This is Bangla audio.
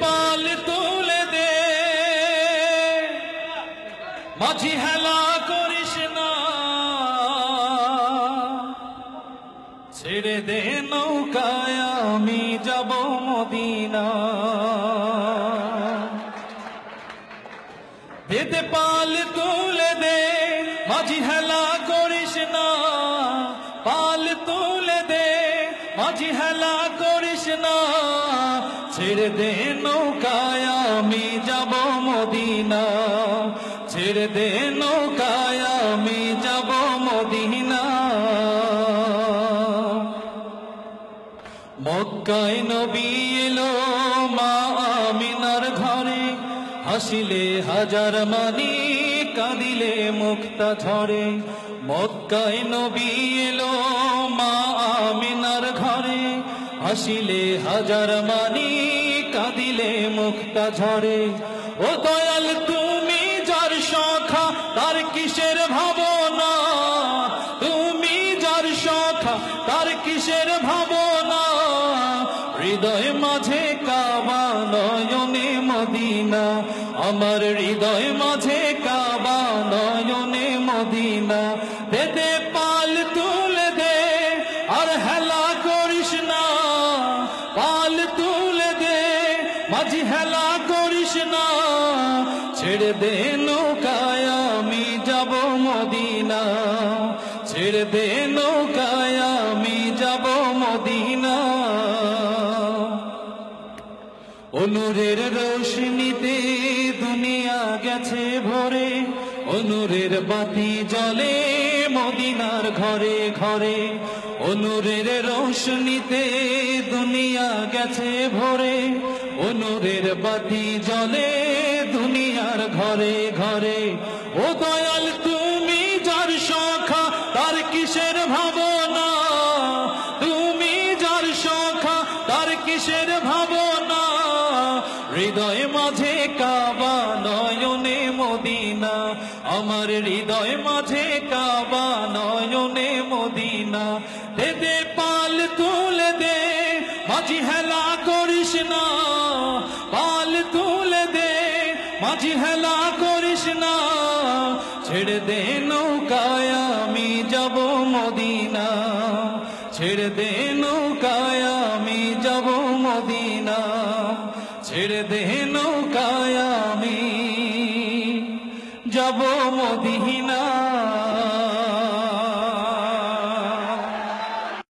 পাল তুলে দে মাঝি হেলা করিস না, ছেড়ে দে নৌকায় আমি যাব মদিনা। দে পাল তুলে দে মাঝি হেলা করিস না, পাল তুলে দে মাঝি হেলা করিস না, ছেড়ে দে নৌকায় আমি যাব মদিনা, ছেড়ে দে নৌকায় আমি যাব মদিনা। মক্কায় নবী এলো মা আমিনার ঘরে, হাসিলে হাজার মানি কাঁদিলে মুক্তা ঝরে। মক্কায় নবী এলো মা আমিনার ঘরে, হাসিলে হাজার মানি কাঁদিলে মুক্তা ঝরে। ও দয়াল তুমি যার সখা তার কিসের ভাবনা, তুমি যার সখা তার কিসের ভাবনা, হৃদয় মাঝে কাবা নয়নে মদিনা, আমার হৃদয় মাঝে কাবা নয়নে মদিনা। দে দে পাল তুলে দে আর হেলা করিস না, পাল তুলে দে মাঝি হেলা করিস না, ছেড়ে দে নৌকায় আমি যাব মদিনা, ছেড়ে দে নৌকায় আমি যাব মদিনা। নূরের রোশনীতে দুনিয়া গেছে ভরে, নূরের বাতি জ্বলে মদিনার ঘরে ঘরে। নূরের রোশনীতে দুনিয়া গেছে ভরে, নূরের বাতি জ্বলে দুনিয়ার ঘরে ঘরে। ও দয়াল তুমি যার সখা তার কিসের ভাবনা, তুমি যার সখা তার কিসের ভাবনা, হৃদয় মাঝে কাবা নয়নে মদিনা, আমার হৃদয় মাঝে কাবা নয়নে মদিনা। দে দে পাল তুলে দে মাঝি হেলা করিস না, পাল তুলে দে মাঝি হেলা করিস না, ছেড়ে দে নৌকায় আমি যাব মদিনা, ছেড়ে দে নৌকায় আমি যাব মদিনা, ছেড়ে দে নৌকায় আমি যাব মদিনা।